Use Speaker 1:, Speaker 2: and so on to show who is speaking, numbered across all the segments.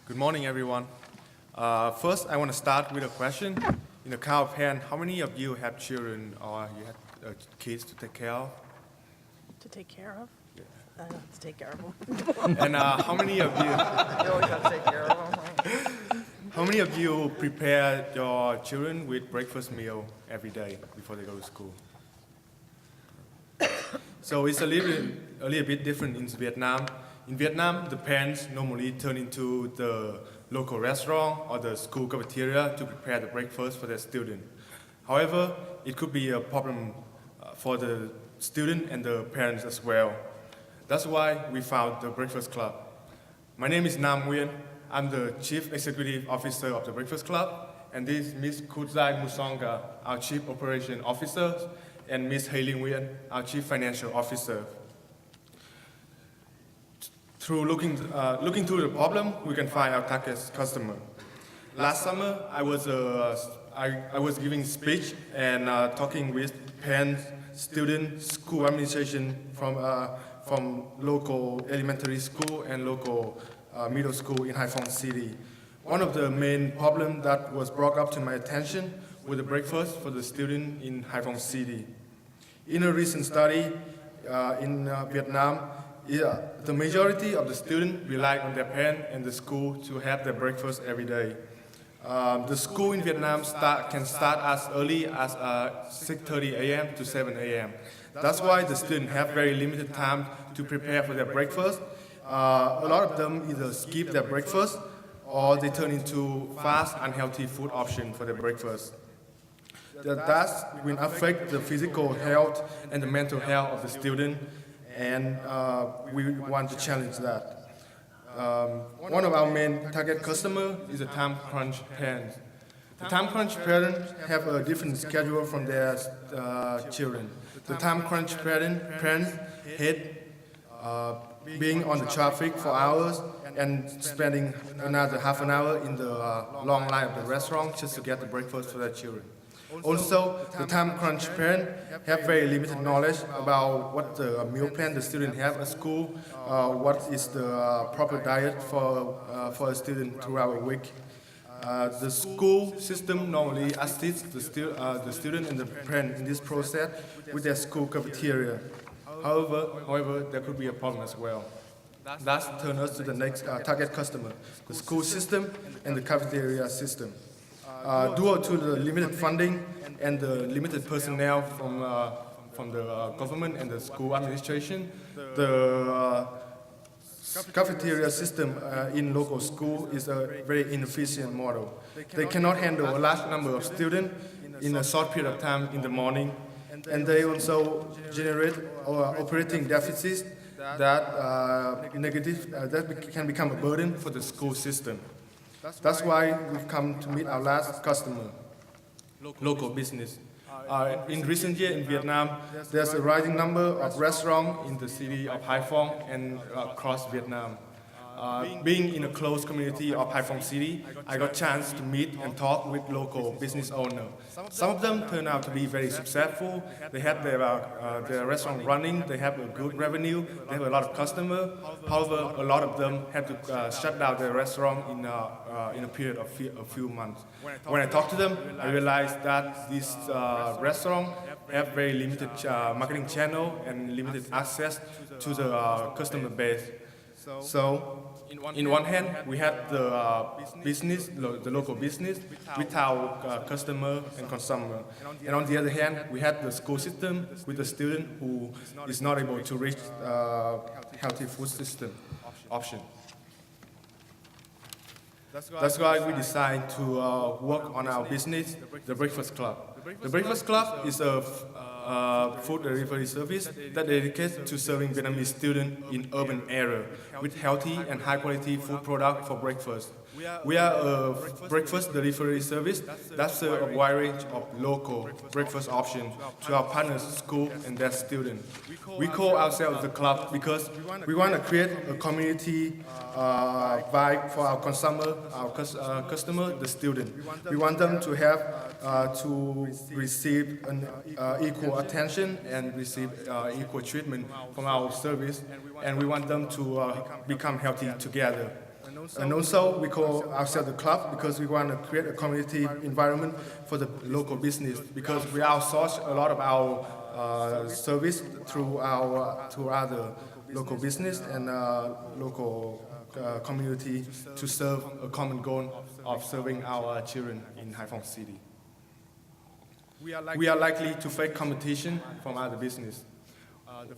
Speaker 1: Good morning, everyone. First, I want to start with a question. In a count of hand, how many of you have children or you have kids to take care of?
Speaker 2: To take care of?
Speaker 1: Yeah.
Speaker 2: I don't have to take care of them.
Speaker 1: And how many of you?
Speaker 2: You always have to take care of them, right?
Speaker 1: How many of you prepare your children with breakfast meal every day before they go to school? So it's a little bit different in Vietnam. In Vietnam, the parents normally turn into the local restaurant or the school cafeteria to prepare the breakfast for their student. However, it could be a problem for the student and the parents as well. That's why we found the Breakfast Club. My name is Nam Nguyen. I'm the Chief Executive Officer of the Breakfast Club, and this is Ms. Kudzai Musonga, our Chief Operation Officer, and Ms. Hayley Nguyen, our Chief Financial Officer. Through looking through the problem, we can find our target customer. Last summer, I was giving speech and talking with parents, students, school administration from local elementary school and local middle school in Haiphong City. One of the main problems that was brought up to my attention was the breakfast for the student in Haiphong City. In a recent study in Vietnam, the majority of the students rely on their parents and the school to have their breakfast every day. The school in Vietnam can start as early as 6:30 a.m. to 7 a.m. That's why the students have very limited time to prepare for their breakfast. A lot of them either skip their breakfast or they turn into fast, unhealthy food option for their breakfast. That will affect the physical health and the mental health of the student, and we want to challenge that. One of our main target customers is the time crunch parents. The time crunch parents have a different schedule from their children. The time crunch parents hate being on the traffic for hours and spending another half an hour in the long line of the restaurant just to get the breakfast for their children. Also, the time crunch parents have very limited knowledge about what the meal plan the student have at school, what is the proper diet for a student throughout a week. The school system normally assists the student and the parent in this process with their school cafeteria. However, there could be a problem as well. That turns us to the next target customer, the school system and the cafeteria system. Due to the limited funding and the limited personnel from the government and the school administration, the cafeteria system in local school is a very inefficient model. They cannot handle a large number of students in a short period of time in the morning, and they also generate operating deficits that can become a burden for the school system. That's why we've come to meet our last customer, local business. In recent years in Vietnam, there's a rising number of restaurants in the city of Haiphong and across Vietnam. Being in a close community of Haiphong City, I got a chance to meet and talk with local business owners. Some of them turned out to be very successful. They have their restaurant running, they have a good revenue, they have a lot of customers. However, a lot of them had to shut down their restaurant in a period of a few months. When I talked to them, I realized that these restaurants have very limited marketing channel and limited access to the customer base. So, in one hand, we have the local business with our customer and consumer. And on the other hand, we have the school system with the student who is not able to reach healthy food system option. That's why we decided to work on our business, the Breakfast Club. The Breakfast Club is a food delivery service that dedicates to serving Vietnamese students in urban area with healthy and high quality food products for breakfast. We are a breakfast delivery service that serves a wide range of local breakfast options to our partners, school and their students. We call ourselves the club because we want to create a community vibe for our consumer, our customer, the student. We want them to have to receive an equal attention and receive equal treatment from our service, and we want them to become healthy together. And also, we call ourselves the club because we want to create a community environment for the local business, because we outsource a lot of our service through other local business and local community to serve a common goal of serving our children in Haiphong City. We are likely to face competition from other business.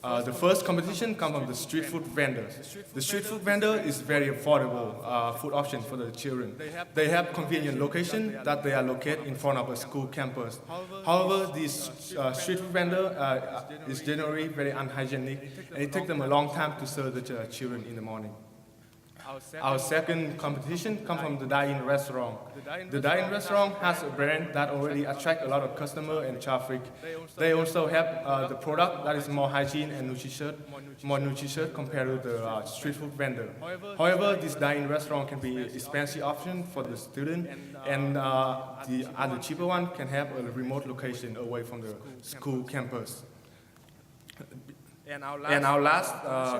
Speaker 1: The first competition comes from the street food vendors. The street food vendor is very affordable food option for the children. They have convenient location that they are located in front of a school campus. However, this street food vendor is generally very unhygienic, and it takes them a long time to serve the children in the morning. Our second competition comes from the dine-in restaurant. The dine-in restaurant has a brand that already attracts a lot of customers and traffic. They also have the product that is more hygiene and more nutritious compared to the street food vendor. However, this dine-in restaurant can be an expensive option for the student, and the other cheaper one can have a remote location away from the school campus. And our last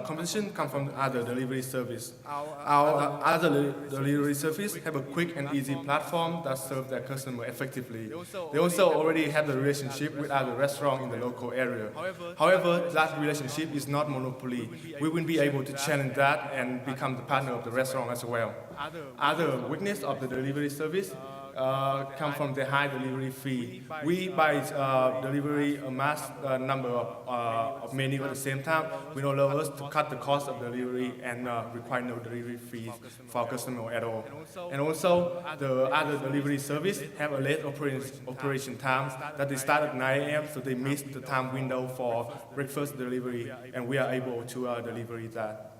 Speaker 1: competition comes from other delivery service. Our other delivery service have a quick and easy platform that serves their customer effectively. They also already have a relationship with other restaurants in the local area. However, that relationship is not monopoly. We will be able to challenge that and become the partner of the restaurant as well. Other weakness of the delivery service come from the high delivery fee. We buy delivery a mass number of menu at the same time. We don't allow us to cut the cost of delivery and require no delivery fees for our customer at all. And also, the other delivery service have a late operation time that they start at 9 a.m. so they miss the time window for breakfast delivery, and we are able to deliver that.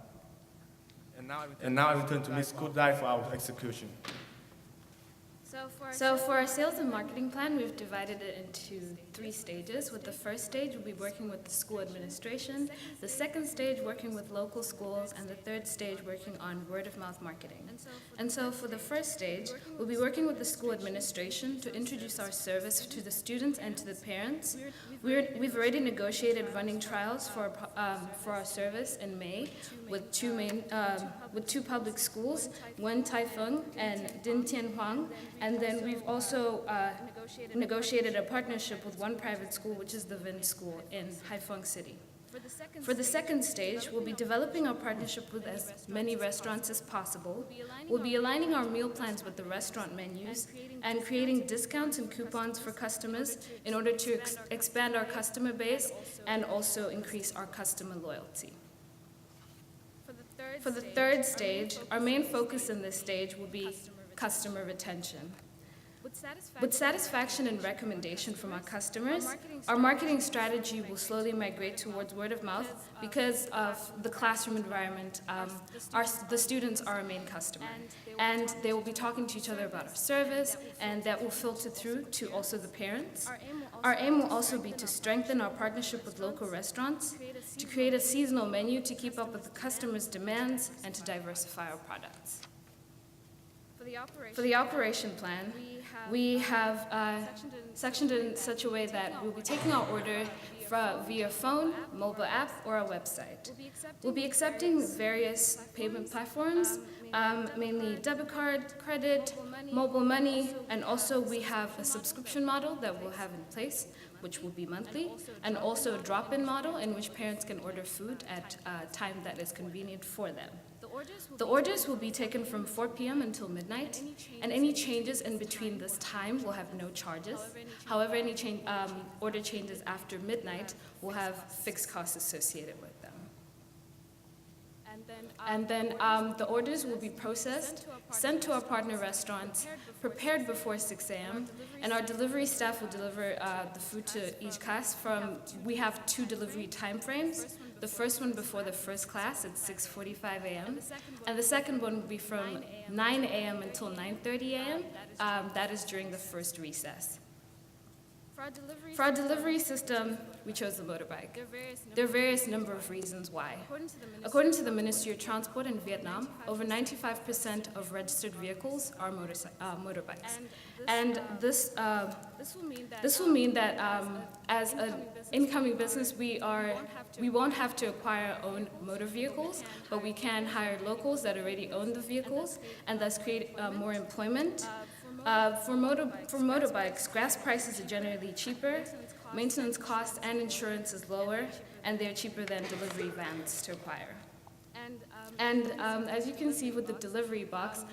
Speaker 1: And now I return to Ms. Kudai for our execution.
Speaker 3: So for our sales and marketing plan, we've divided it into 3 stages. With the first stage, we'll be working with the school administration, the second stage working with local schools, and the third stage working on word-of-mouth marketing. And so for the first stage, we'll be working with the school administration to introduce our service to the students and to the parents. We've already negotiated running trials for our service in May with two public schools, one Taifeng and Din Tianhuang, and then we've also negotiated a partnership with one private school, which is the Vin School in Haiphong City. For the second stage, we'll be developing our partnership with as many restaurants as possible. We'll be aligning our meal plans with the restaurant menus and creating discounts and coupons for customers in order to expand our customer base and also increase our customer loyalty. For the third stage, our main focus in this stage will be customer retention. With satisfaction and recommendation from our customers, our marketing strategy will slowly migrate towards word of mouth because of the classroom environment. The students are our main customer, and they will be talking to each other about our service, and that will filter through to also the parents. Our aim will also be to strengthen our partnership with local restaurants, to create a seasonal menu to keep up with the customers' demands, and to diversify our products. For the operation plan, we have sectioned it in such a way that we'll be taking our order via phone, mobile app, or our website. We'll be accepting various payment platforms, mainly debit card, credit, mobile money, and also we have a subscription model that we'll have in place, which will be monthly, and also a drop-in model in which parents can order food at a time that is convenient for them. The orders will be taken from 4 p.m. until midnight, and any changes in between this time will have no charges. However, any order changes after midnight will have fixed costs associated with them. And then the orders will be processed, sent to our partner restaurants, prepared before 6 a.m., and our delivery staff will deliver the food to each class we have 2 delivery time frames. The first one before the first class at 6:45 a.m., and the second one will be from 9 a.m. until 9:30 a.m. That is during the first recess. For our delivery system, we chose the motorbike. There are various number of reasons why. According to the Ministry of Transport in Vietnam, over 95% of registered vehicles are motorbikes. And this will mean that as an incoming business, we won't have to acquire our own motor vehicles, but we can hire locals that already own the vehicles and thus create more employment. For motorbikes, gas prices are generally cheaper, maintenance costs and insurance is lower, and they're cheaper than delivery vans to acquire. And as you can see with the delivery box,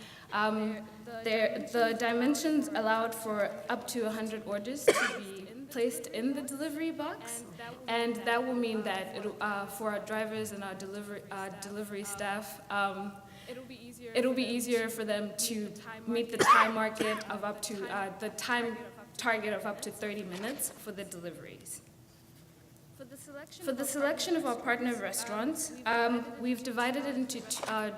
Speaker 3: the dimensions allowed for up to 100 orders to be placed in the delivery box, and that will mean that for our drivers and our delivery staff, it'll be easier for them to meet the time market of up to the time target of up to 30 minutes for the deliveries. For the selection of our partner restaurants, we've divided it into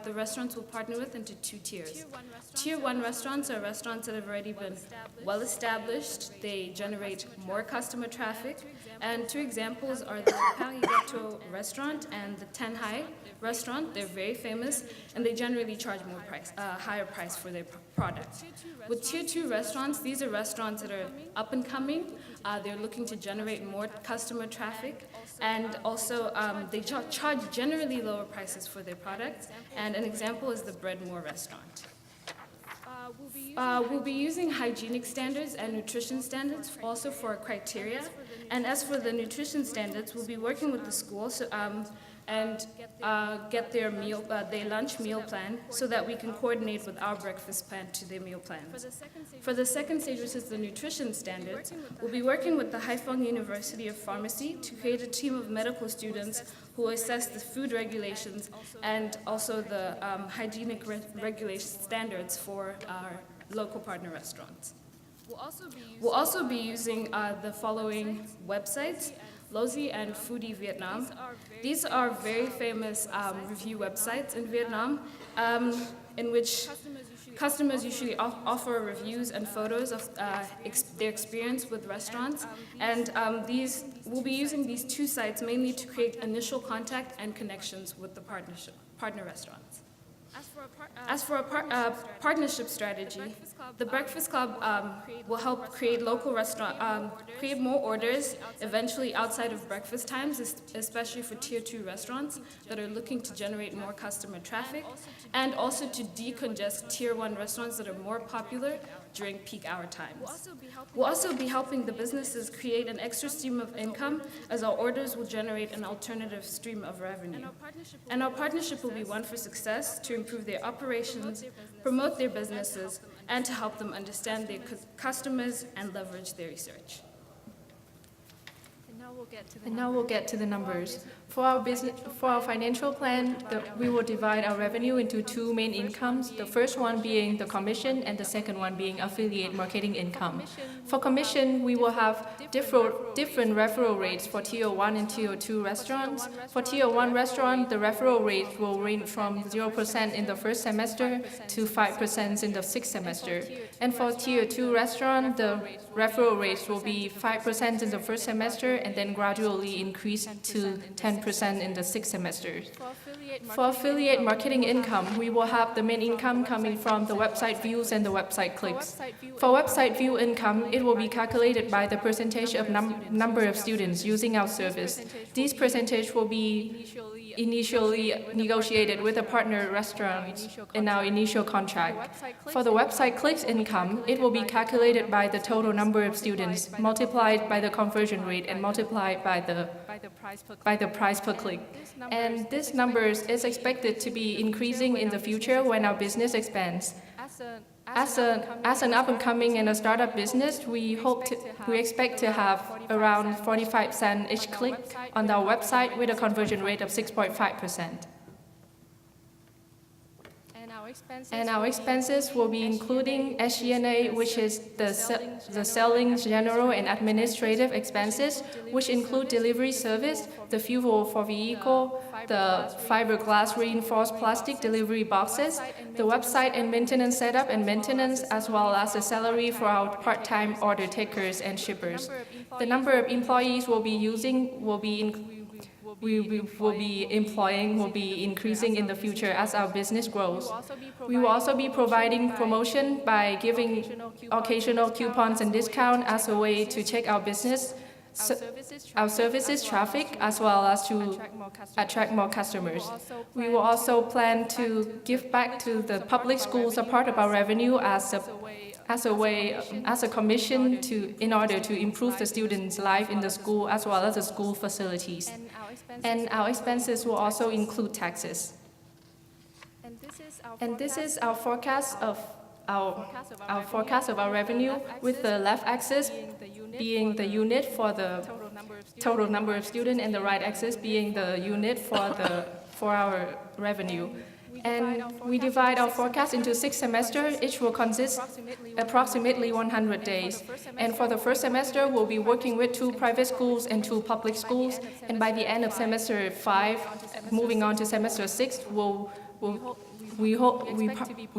Speaker 3: the restaurants we'll partner with into two tiers. Tier 1 restaurants are restaurants that have already been well established. They generate more customer traffic. And two examples are the Paris Gâteau restaurant and the Ten Hai restaurant. They're very famous, and they generally charge higher price for their product. With Tier 2 restaurants, these are restaurants that are up and coming. They're looking to generate more customer traffic, and also they charge generally lower prices for their products. And an example is the Bread More restaurant. We'll be using hygienic standards and nutrition standards also for our criteria. And as for the nutrition standards, we'll be working with the school and get their lunch meal plan so that we can coordinate with our breakfast plan to their meal plans. For the second stage, which is the nutrition standards, we'll be working with the Haiphong University of Pharmacy to create a team of medical students who assess the food regulations and also the hygienic regulation standards for our local partner restaurants. We'll also be using the following websites: Lozi and Foodie Vietnam. These are very famous review websites in Vietnam in which customers usually offer reviews and photos of their experience with restaurants. And we'll be using these two sites mainly to create initial contact and connections with the partner restaurants. As for a partnership strategy, the Breakfast Club will help create create more orders eventually outside of breakfast times, especially for Tier 2 restaurants that are looking to generate more customer traffic, and also to decongest Tier 1 restaurants that are more popular during peak hour times. We'll also be helping the businesses create an extra stream of income, as our orders will generate an alternative stream of revenue. And our partnership will be one for success to improve their operations, promote their businesses, and to help them understand their customers and leverage their research.
Speaker 4: And now we'll get to the numbers. For our financial plan, we will divide our revenue into two main incomes, the first one being the commission and the second one being affiliate marketing income. For commission, we will have different referral rates for Tier 1 and Tier 2 restaurants. For Tier 1 restaurant, the referral rate will range from 0% in the first semester to 5% in the sixth semester. And for Tier 2 restaurant, the referral rates will be 5% in the first semester and then gradually increase to 10% in the sixth semester. For affiliate marketing income, we will have the main income coming from the website views and the website clicks. For website view income, it will be calculated by the percentage of number of students using our service. These percentage will be initially negotiated with a partner restaurant in our initial contract. For the website clicks income, it will be calculated by the total number of students multiplied by the conversion rate and multiplied by the price per click. And this number is expected to be increasing in the future when our business expands. As an up-and-coming and a startup business, we expect to have around 45 cents each click on our website with a conversion rate of 6.5%. And our expenses will be including SG&A, which is the selling, general, and administrative expenses, which include delivery service, the fuel for vehicle, the fiberglass reinforced plastic delivery boxes, the website and maintenance setup and maintenance, as well as the salary for our part-time order takers and shippers. The number of employees we'll be using will be increasing in the future as our business grows. We will also be providing promotion by giving occasional coupons and discount as a way to check our business, our services traffic, as well as to attract more customers. We will also plan to give back to the public schools a part of our revenue as a commission in order to improve the students' life in the school as well as the school facilities. And our expenses will also include taxes. And this is our forecast of our revenue, with the left axis being the unit for the total number of students and the right axis being the unit for our revenue. And we divide our forecast into 6 semesters. Each will consist approximately 100 days. And for the first semester, we'll be working with 2 private schools and 2 public schools. And by the end of semester 5, moving on to semester 6, we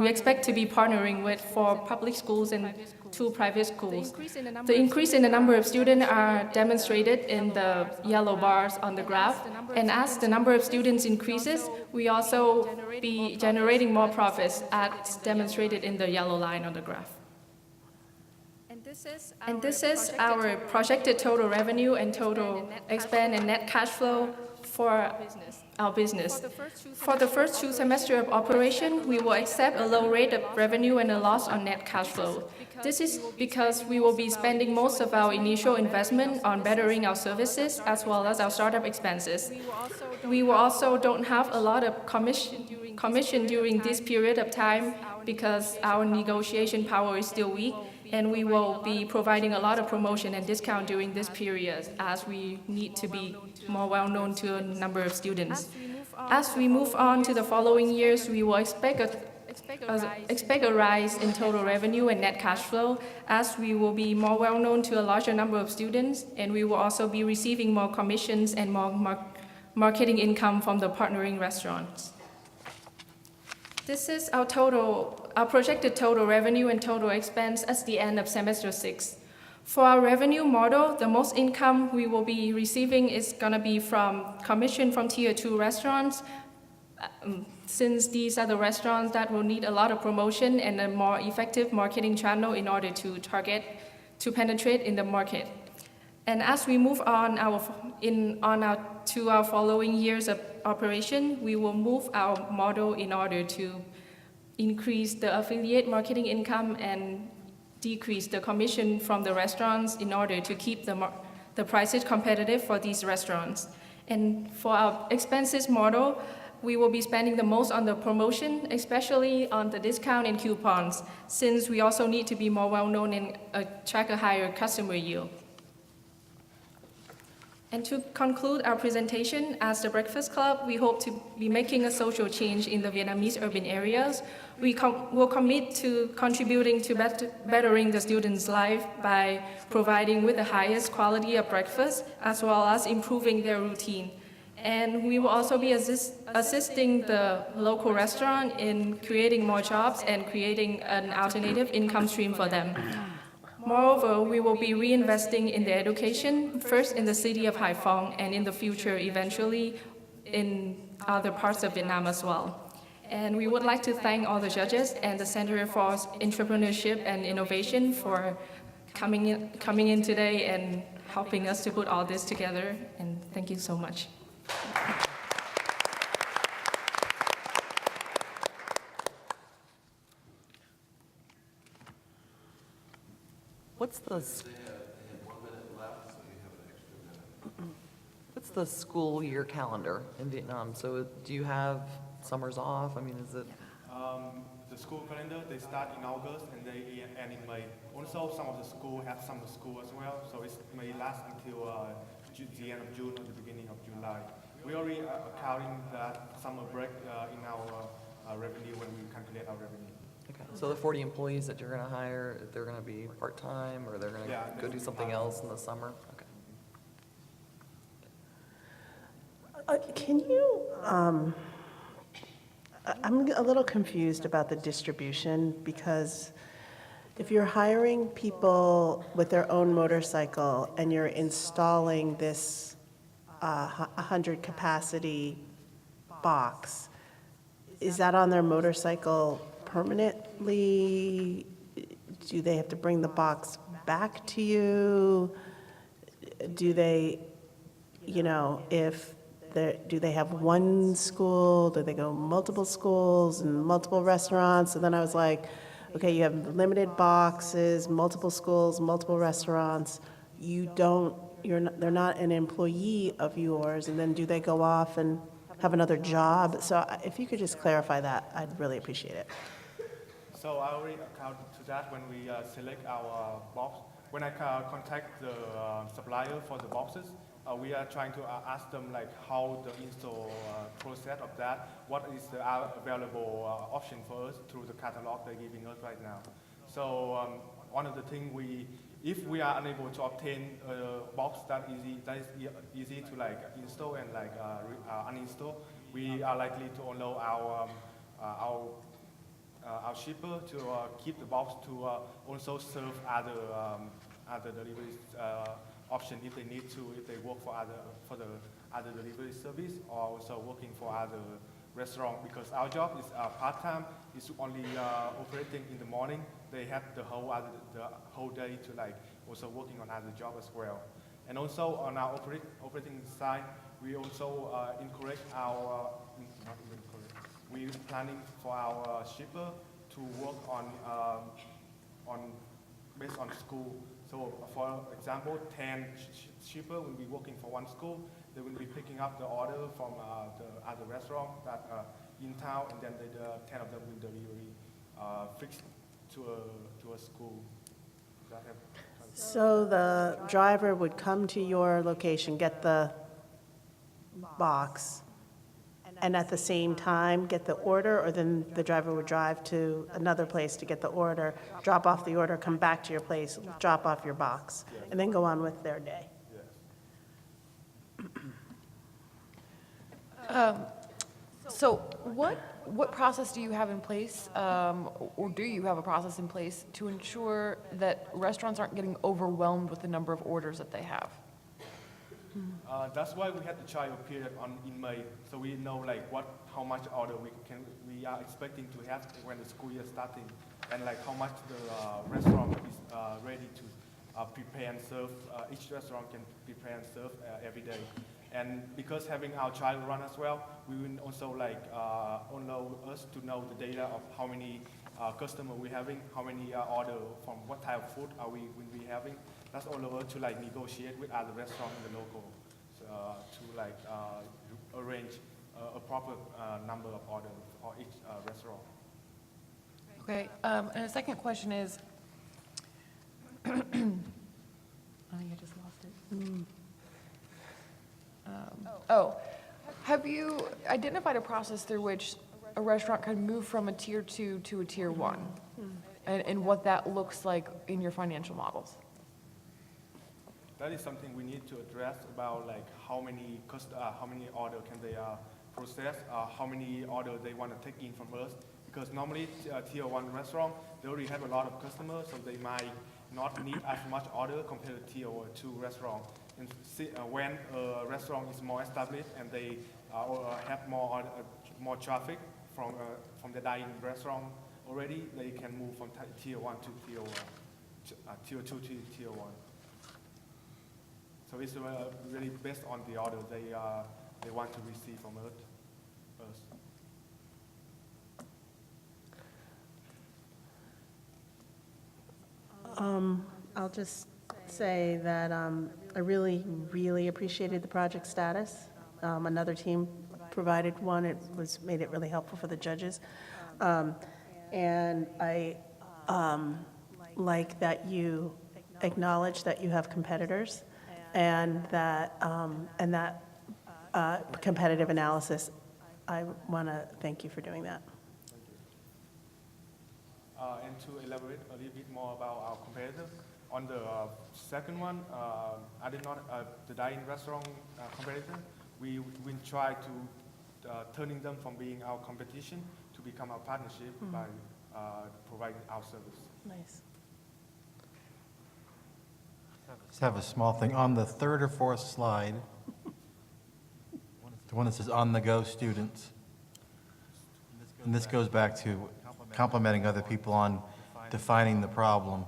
Speaker 4: expect to be partnering with 4 public schools and 2 private schools. The increase in the number of students are demonstrated in the yellow bars on the graph. And as the number of students increases, we also be generating more profits, as demonstrated in the yellow line on the graph. And this is our projected total revenue and total expense and net cash flow for our business. For the first 2 semesters of operation, we will accept a low rate of revenue and a loss on net cash flow. This is because we will be spending most of our initial investment on bettering our services as well as our startup expenses. We will also don't have a lot of commission during this period of time because our negotiation power is still weak, and we will be providing a lot of promotion and discount during this period as we need to be more well known to a number of students. As we move on to the following years, we will expect a rise in total revenue and net cash flow, as we will be more well known to a larger number of students, and we will also be receiving more commissions and more marketing income from the partnering restaurants. This is our projected total revenue and total expense at the end of semester 6. For our revenue model, the most income we will be receiving is going to be from commission from Tier 2 restaurants, since these are the restaurants that will need a lot of promotion and a more effective marketing channel in order to penetrate in the market. And as we move on to our following years of operation, we will move our model in order to increase the affiliate marketing income and decrease the commission from the restaurants in order to keep the prices competitive for these restaurants. And for our expenses model, we will be spending the most on the promotion, especially on the discount and coupons, since we also need to be more well-known and attract a higher customer yield. And to conclude our presentation, as the Breakfast Club, we hope to be making a social change in the Vietnamese urban areas. We will commit to contributing to bettering the students' life by providing with the highest quality of breakfast, as well as improving their routine. And we will also be assisting the local restaurant in creating more jobs and creating an alternative income stream for them. Moreover, we will be reinvesting in their education, first in the city of Hải Phòng and in the future, eventually, in other parts of Vietnam as well. And we would like to thank all the judges and the Center for Entrepreneurship and Innovation for coming in today and helping us to put all this together. And thank you so much.
Speaker 2: What's the school year calendar in Vietnam? So do you have summers off? I mean, is it?
Speaker 1: The school calendar, they start in August and they end in May. Also, some of the school have summer school as well, so it may last until the end of June or the beginning of July. We already accounting that summer break in our revenue when we calculate get our revenue.
Speaker 2: Okay, so the 40 employees that you're gonna hire, they're gonna be part-time, or they're
Speaker 1: Yeah,
Speaker 2: gonna
Speaker 1: they
Speaker 2: go
Speaker 1: will
Speaker 2: do
Speaker 1: be
Speaker 2: something
Speaker 1: part-time.
Speaker 2: else in the summer? Okay.
Speaker 5: Can you, I'm a little confused about the distribution, because if you're hiring people with their own motorcycle and you're installing this 100 capacity box, is that on their motorcycle permanently? Do they have to bring the box back to you? Do they, if do they have one school? Do they go multiple schools and multiple restaurants? And then I was like, okay, you have limited boxes, multiple schools, multiple restaurants. They're not an employee of yours. And then do they go off and have another job? So if you could just clarify that, I'd really appreciate it.
Speaker 1: So I already account to that when we select our box. When I contact the supplier for the boxes, we are trying to ask them like how the install process of that, what is the available option for us through the catalog they're giving us right now. So one of the things if we are unable to obtain a box that is easy to like install and like uninstall, we are likely to allow our shipper to keep the box to also serve other delivery option if they need to, if they work for the other delivery service, or also working for other restaurant, because our job is part-time, is only operating in the morning. They have the whole day to like also working on other job as well. And also on our operating side, we also encourage we're planning for our shipper to work on based on school. So for example, 10 shipper will be working for one school. They will be picking up the order from the other restaurant that in town, and then the 10 of them will deliver fixed to a school. Does that have
Speaker 5: So the driver would come to your location, get the box, and at the same time get the order, or then the driver would drive to another place to get the order, drop off the order, come back to your place, drop off your box, and then go on with their day?
Speaker 2: So what process do you have in place, or do you have a process in place to ensure that restaurants aren't getting overwhelmed with the number of orders that they have?
Speaker 1: That's why we had the trial period in May, so we know like how much order we are expecting to have when the school year is starting, and like how much the restaurant is ready to prepare and serve. Each restaurant can prepare and serve every day. And because having our trial run as well, we will also like allow us to know the data of how many customers we're having, how many order from what type of food will we having. That's all over to like negotiate with other restaurants in the local to like arrange a proper number of orders for each restaurant.
Speaker 2: Okay, and the second question is, I think I just lost it. Have you identified a process through which a restaurant can move from a tier 2 to a tier 1? And what that looks like in your financial models?
Speaker 1: That is something we need to address about like how many order can they process, how many order they want to take in from us. Because normally tier 1 restaurant, they already have a lot of customers, so they might not need as much order compared to tier 2 restaurant. And when a restaurant is more established and they have more traffic from the dining restaurant already, they can move from tier 1 to tier 2 to tier 1. So it's really based on the order they want to receive from us.
Speaker 5: I'll just say that I really, really appreciated the project status. Another team provided one. It made it really helpful for the judges. And I like that you acknowledge that you have competitors, and that competitive analysis. I want to thank you for doing that.
Speaker 1: And to elaborate a little bit more about our competitor, on the second one, I did not, the dining restaurant competitor, we try to turning them from being our competition to become our partnership by providing our service.
Speaker 5: Nice.
Speaker 6: Just have a small thing. On the third or fourth slide, the one that says on-the-go students, and this goes back to complimenting other people on defining the problem.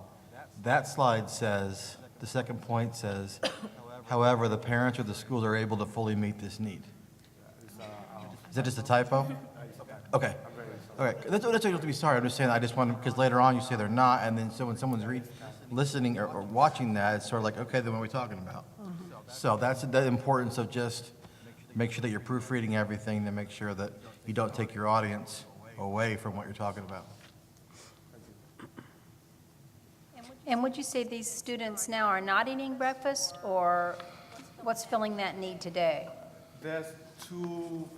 Speaker 6: That slide says, the second point says, however, the parents or the schools are able to fully meet this need. Is that just a typo? Okay. Okay. That's what you have to be sorry. I'm just saying, I just want, because later on you say they're not, and then so when someone's listening or watching that, it's sort of like, okay, then what are we talking about? So that's the importance of just make sure that you're proofreading everything, to make sure that you don't take your audience away from what you're talking about.
Speaker 7: And would you say these students now are not eating breakfast, or what's filling that need today?
Speaker 1: There's two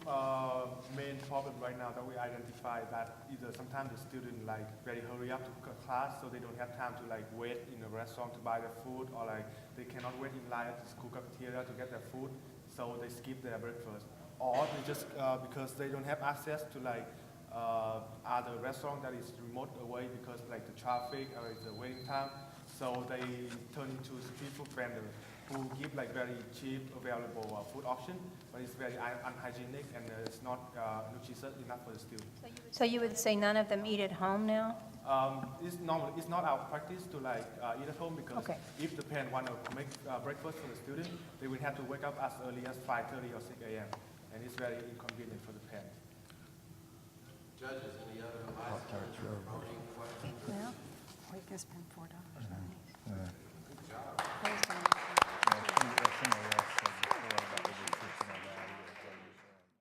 Speaker 1: main problems right now that we identify, that either sometimes the student like very hurry up to class, so they don't have time to like wait in a restaurant to buy their food, or like they cannot wait in line at the school cafeteria to get their food, so they skip their breakfast. Or they just, because they don't have access to like other restaurant that is remote away because like the traffic or the waiting time, so they turn into street food vendors who give like very cheap available food option, but it's very unhygienic and it's not nutritious enough for the student.
Speaker 7: So you would say none of them eat at home now?
Speaker 1: It's not our practice to like eat at home, because
Speaker 7: Okay.
Speaker 1: if the parent want to make breakfast for the student, they will have to wake up as early as 5:30 or 6 a.m. and it's very inconvenient for the parent.